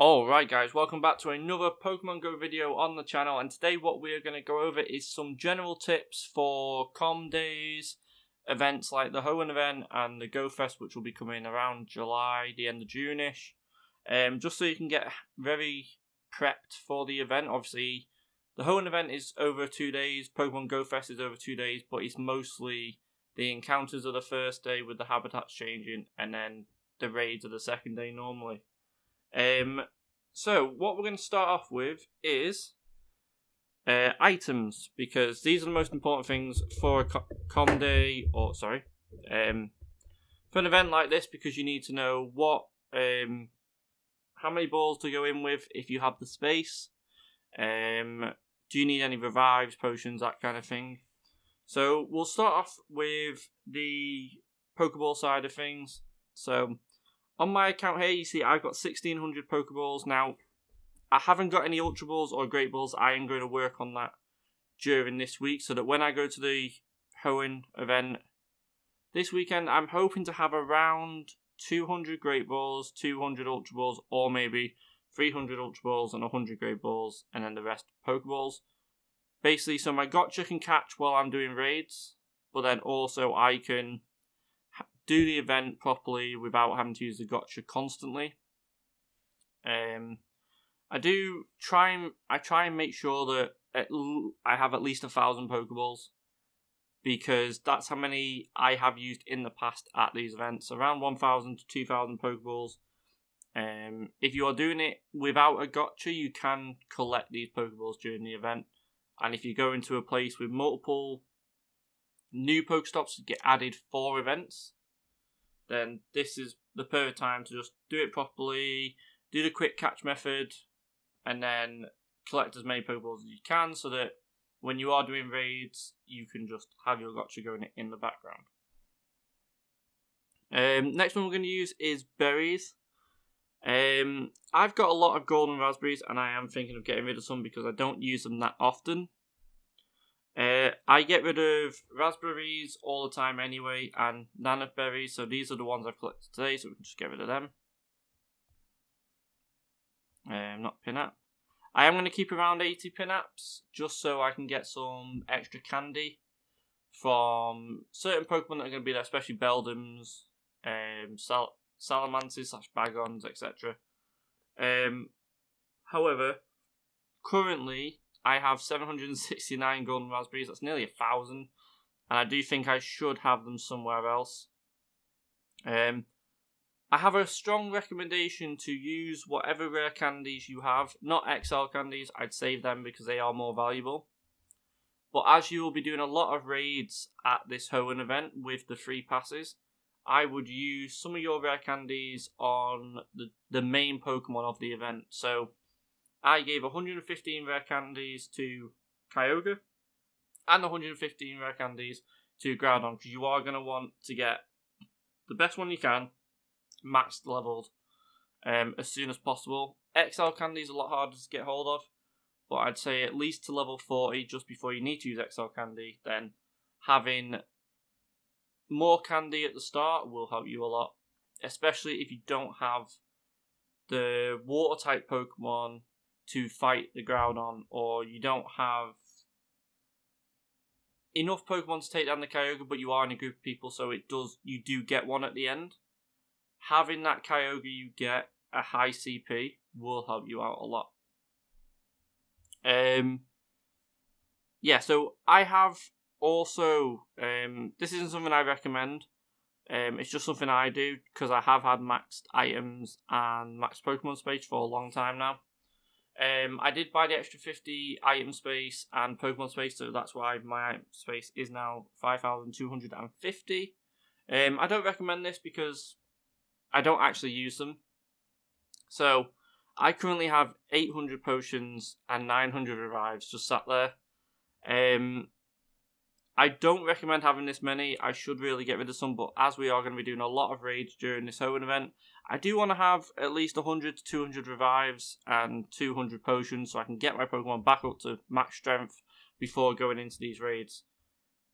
Alright guys, welcome back to another Pokemon Go video on the channel, and today what we're going to go over is some general tips for Comm Days, events like the Hoenn event and the Go Fest, which will be coming around July, the end of June-ish, just so you can get very prepped for the event. Obviously, the Hoenn event is over 2 days, Pokemon Go Fest is over 2 days, but it's mostly the encounters of the first day with the habitats changing, and then the raids of the second day normally. So what we're going to start off with is items, because these are the most important things for a Comm Day, for an event like this, because you need to know what, how many balls to go in with if you have the space. Do you need any revives, potions, that kind of thing? So we'll start off with the Pokeball side of things. So on my account here, you see I've got 1,600 Pokeballs. Now, I haven't got any Ultra Balls or Great Balls. I am going to work on that during this week, so that when I go to the Hoenn event this weekend, I'm hoping to have around 200 Great Balls, 200 Ultra Balls, or maybe 300 Ultra Balls and 100 Great Balls, and then the rest Pokeballs. Basically, so my Gotcha can catch while I'm doing raids, but then also I can do the event properly without having to use the Gotcha constantly. I try and make sure that I have at least 1,000 Pokeballs, because that's how many I have used in the past at these events, around 1,000 to 2,000 Pokeballs. If you are doing it without a Gotcha, you can collect these Pokeballs during the event, and if you go into a place with multiple new Pokestops to get added for events, then this is the perfect time to just do it properly, do the quick catch method, and then collect as many Pokeballs as you can, so that when you are doing raids, you can just have your Gotcha going in the background. Next one we're going to use is berries. I've got a lot of golden raspberries, and I am thinking of getting rid of some because I don't use them that often. I get rid of raspberries all the time anyway, and nanith berries, so these are the ones I've collected today, so we can just get rid of them. Not Pinap. I am going to keep around 80 Pinaps, just so I can get some extra candy from certain Pokemon that are going to be there, especially Beldums, Salamanders / Bagons, etc. However, currently I have 769 golden raspberries. That's nearly 1,000, and I do think I should have them somewhere else. I have a strong recommendation to use whatever rare candies you have. Not XL candies, I'd save them because they are more valuable. But as you will be doing a lot of raids at this Hoenn event with the free passes, I would use some of your rare candies on the main Pokemon of the event. So I gave 115 rare candies to Kyogre and 115 rare candies to Groudon, because you are going to want to get the best one you can, maxed leveled, as soon as possible. XL candy is a lot harder to get hold of, but I'd say at least to level 40 just before you need to use XL candy. Then having more candy at the start will help you a lot, especially if you don't have the water type Pokemon to fight the Groudon, or you don't have enough Pokemon to take down the Kyogre, but you are in a group of people, so you do get one at the end. Having that Kyogre you get a high CP will help you out a lot. So I have also, this isn't something I recommend, it's just something I do because I have had maxed items and maxed Pokemon space for a long time now. I did buy the extra 50 item space and Pokemon space, so that's why my item space is now 5,250. I don't recommend this because I don't actually use them. So I currently have 800 potions and 900 revives just sat there. I don't recommend having this many. I should really get rid of some, but as we are going to be doing a lot of raids during this Hoenn event, I do want to have at least 100 to 200 revives and 200 potions so I can get my Pokemon back up to max strength before going into these raids.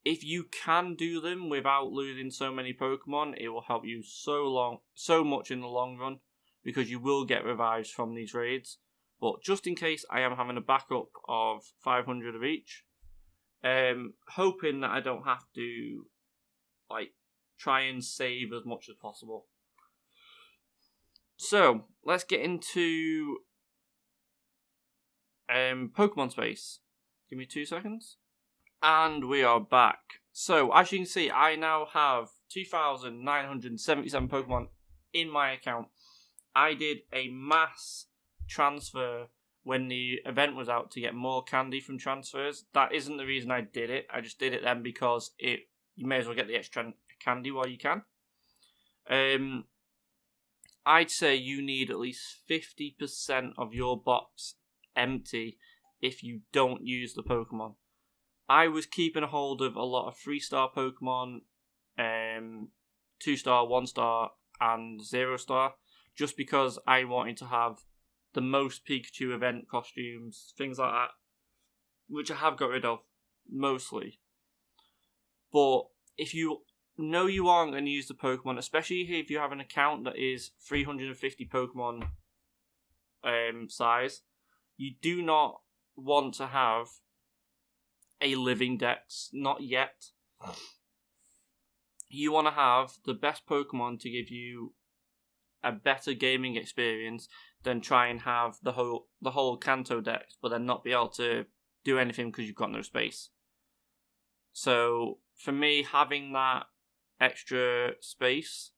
If you can do them without losing so many Pokemon, it will help you so much in the long run. because you will get revives from these raids. But just in case, I am having a backup of 500 of each. Hoping that I don't have to try and save as much as possible. So let's get into Pokemon space. Give me 2 seconds. And we are back. So as you can see, I now have 2,977 Pokemon in my account. I did a mass transfer when the event was out to get more candy from transfers. That isn't the reason I did it. I just did it then because you may as well get the extra candy while you can. I'd say you need at least 50% of your box empty if you don't use the Pokemon. I was keeping a hold of a lot of 3-star Pokemon, 2-star, 1-star, and 0-star, just because I wanted to have the most Pikachu event costumes, things like that, which I have got rid of, mostly. But if you know you aren't going to use the Pokemon, especially if you have an account that is 350 Pokemon size, you do not want to have a living dex, not yet. You want to have the best Pokemon to give you a better gaming experience than try and have the whole Kanto dex, but then not be able to do anything because you've got no space. So for me, having that extra space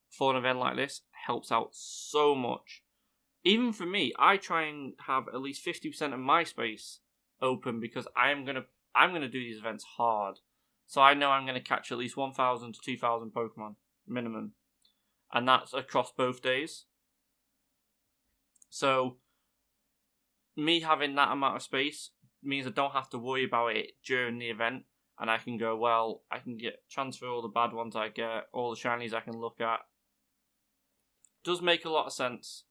for an event like this helps out so much. Even for me, I try and have at least 50% of my space open because I'm gonna do these events hard. So I know I'm gonna catch at least 1,000 to 2,000 Pokemon minimum, and that's across both days. So me having that amount of space means I don't have to worry about it during the event, and I can go, well, I can transfer all the bad ones I get, all the shinies I can look at. Does make a lot of sense.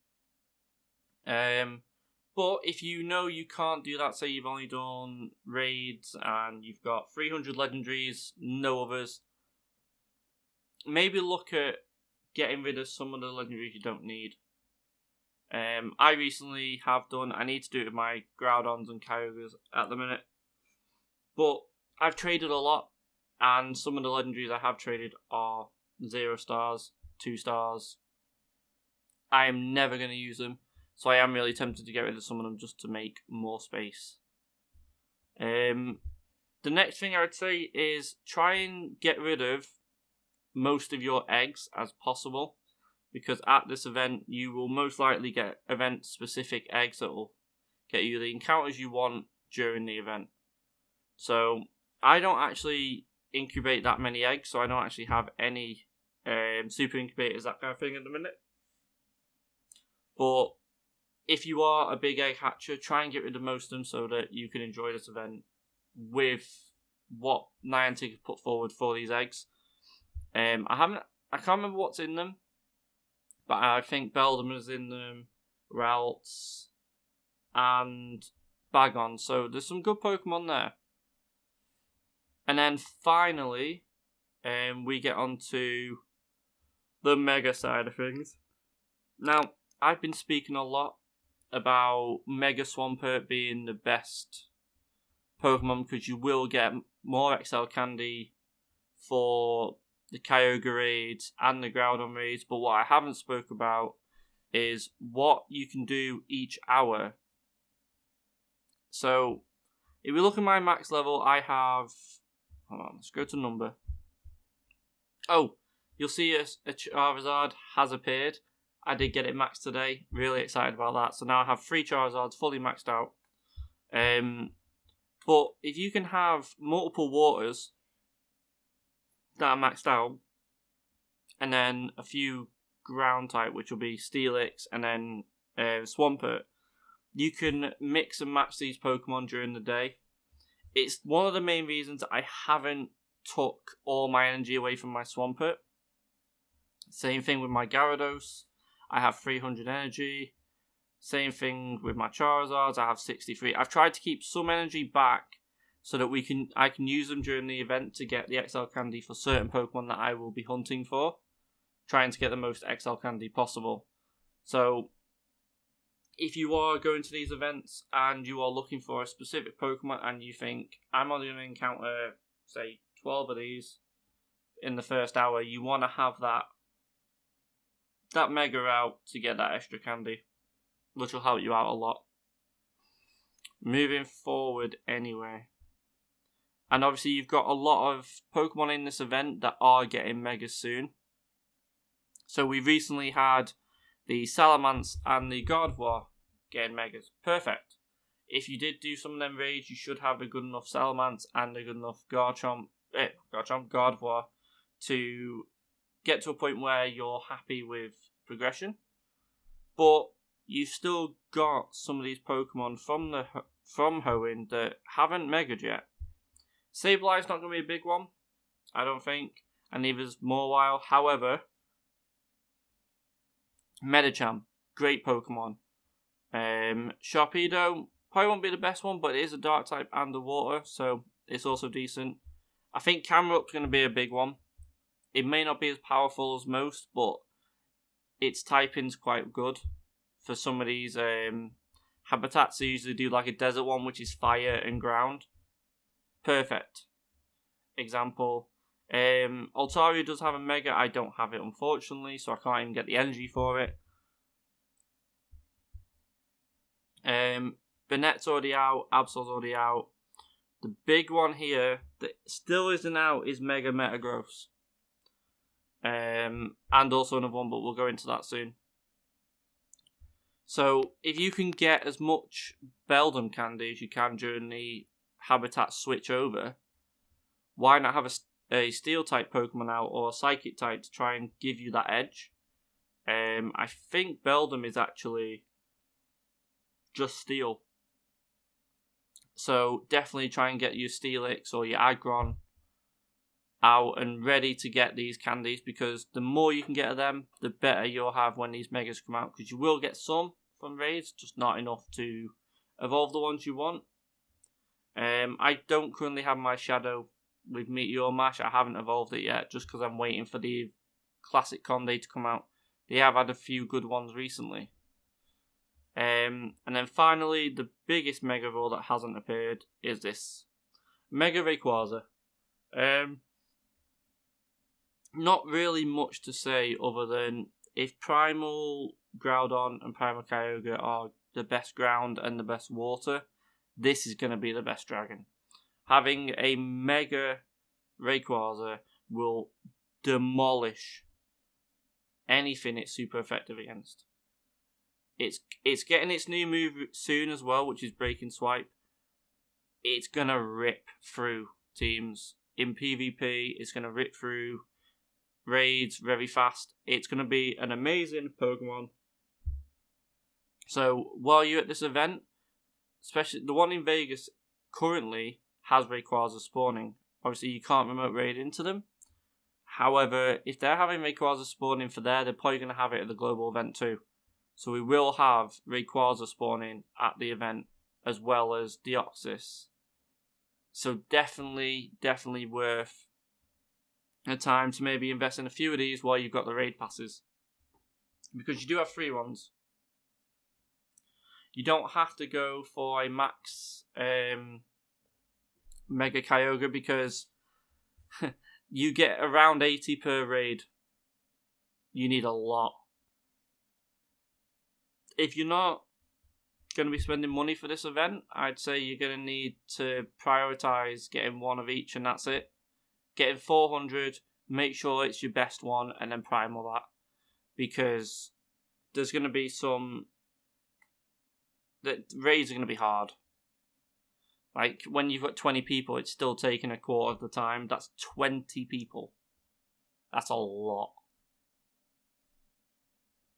But if you know you can't do that, say you've only done raids and you've got 300 legendaries, no others, maybe look at getting rid of some of the legendaries you don't need. I recently have done, I need to do it with my Groudons and Kyogres at the minute, but I've traded a lot, and some of the legendaries I have traded are 0 stars, 2 stars. I am never going to use them. So I am really tempted to get rid of some of them just to make more space. The next thing I would say is try and get rid of most of your eggs as possible, because at this event you will most likely get event-specific eggs that will get you the encounters you want during the event. So I don't actually incubate that many eggs, so I don't actually have any super incubators, that kind of thing at the minute. But if you are a big egg hatcher, try and get rid of most of them so that you can enjoy this event with what Niantic have put forward for these eggs. I can't remember what's in them, but I think Beldum is in them, Ralts, and Bagon. So there's some good Pokemon there. And then finally, we get onto the Mega side of things. Now, I've been speaking a lot about Mega Swampert being the best Pokemon because you will get more XL candy for the Kyogre raids and the Groudon raids, but what I haven't spoke about is what you can do each hour. So, if we look at my max level, I have... Hold on, let's go to number. Oh, you'll see a Charizard has appeared. I did get it maxed today. Really excited about that. So now I have 3 Charizards fully maxed out. But if you can have multiple waters that are maxed out, and then a few ground type, which will be Steelix and then Swampert, you can mix and match these Pokemon during the day. It's one of the main reasons I haven't took all my energy away from my Swampert. Same thing with my Gyarados. I have 300 energy. Same thing with my Charizards. I have 63. I've tried to keep some energy back so that I can use them during the event to get the XL candy for certain Pokemon that I will be hunting for. Trying to get the most XL candy possible. So, if you are going to these events and you are looking for a specific Pokemon and you think, I'm only going to encounter, say, 12 of these in the first hour, you want to have that Mega out to get that extra candy, which will help you out a lot. Moving forward anyway. And obviously you've got a lot of Pokemon in this event that are getting Megas soon. So we recently had the Salamence and the Gardevoir getting Megas. Perfect. If you did do some of them raids, you should have a good enough Salamence and a good enough Gardevoir to get to a point where you're happy with progression. But you've still got some of these Pokemon from Hoenn that haven't Mega'd yet. Sablei's not going to be a big one, I don't think, and neither's Mawile. However, Medicham, great Pokemon. Sharpedo probably won't be the best one, but it is a Dark type and a Water, so it's also decent. I think Camerup's going to be a big one. It may not be as powerful as most, but its typing's quite good for some of these habitats. They usually do like a desert one, which is fire and ground. Perfect example. Altaria does have a Mega. I don't have it, unfortunately, so I can't even get the energy for it. Banette's already out. Absol's already out. The big one here that still isn't out is Mega Metagross. And also another one, but we'll go into that soon. So, if you can get as much Beldum candy as you can during the habitat switch over, why not have a Steel type Pokemon out or a Psychic type to try and give you that edge? I think Beldum is actually just Steel. So, definitely try and get your Steelix or your Aggron out and ready to get these candies, because the more you can get of them, the better you'll have when these Megas come out, because you will get some from raids, just not enough to evolve the ones you want. I don't currently have my Shadow with Meteor Mash. I haven't evolved it yet, just because I'm waiting for the classic Comm Day to come out. They have had a few good ones recently. And then finally, the biggest Mega Roll that hasn't appeared is this Mega Rayquaza. Not really much to say other than if Primal Groudon and Primal Kyogre are the best ground and the best water, this is going to be the best dragon. Having a Mega Rayquaza will demolish anything it's super effective against. It's getting its new move soon as well, which is Breaking Swipe. It's going to rip through teams. In PvP, it's going to rip through raids very fast. It's going to be an amazing Pokemon. So while you're at this event, especially the one in Vegas currently has Rayquaza spawning. Obviously you can't remote raid into them. However, if they're having Rayquaza spawning for there, they're probably going to have it at the global event too. So we will have Rayquaza spawning at the event as well as Deoxys. So definitely worth a time to maybe invest in a few of these while you've got the raid passes, because you do have free ones. You don't have to go for a max Mega Kyogre, because you get around 80 per raid. You need a lot. If you're not going to be spending money for this event, I'd say you're going to need to prioritize getting one of each, and that's it. Getting 400, make sure it's your best one, and then primal that. Because there's going to be some... The raids are going to be hard. Like, when you've got 20 people, it's still taking a quarter of the time. That's 20 people. That's a lot.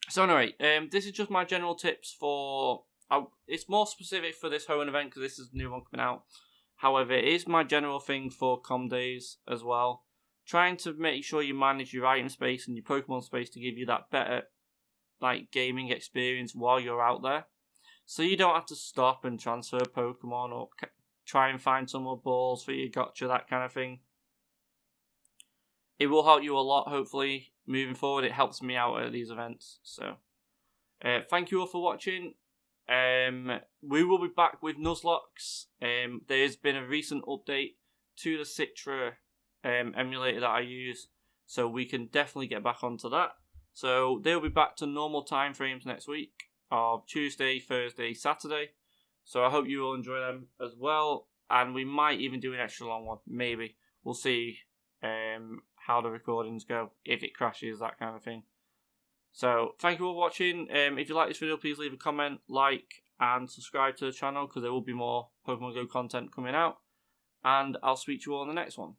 So anyway, this is just my general tips for... it's more specific for this Hoenn event, because this is the new one coming out. However, it is my general thing for Comm Days as well. Trying to make sure you manage your item space and your Pokemon space to give you that better gaming experience while you're out there. So you don't have to stop and transfer Pokemon or try and find some more balls for your gotcha, that kind of thing. It will help you a lot, hopefully, moving forward. It helps me out at these events. So Thank you all for watching. We will be back with Nuzlocke. There's been a recent update to the Citra emulator that I use, so we can definitely get back onto that. So they'll be back to normal time frames next week of Tuesday, Thursday, Saturday. So I hope you all enjoy them as well, and we might even do an extra long one. Maybe we'll see how the recordings go, if it crashes, that kind of thing. So thank you all for watching. If you like this video, please leave a comment, like, and subscribe to the channel, because there will be more Pokemon Go content coming out. And I'll speak to you all in the next one.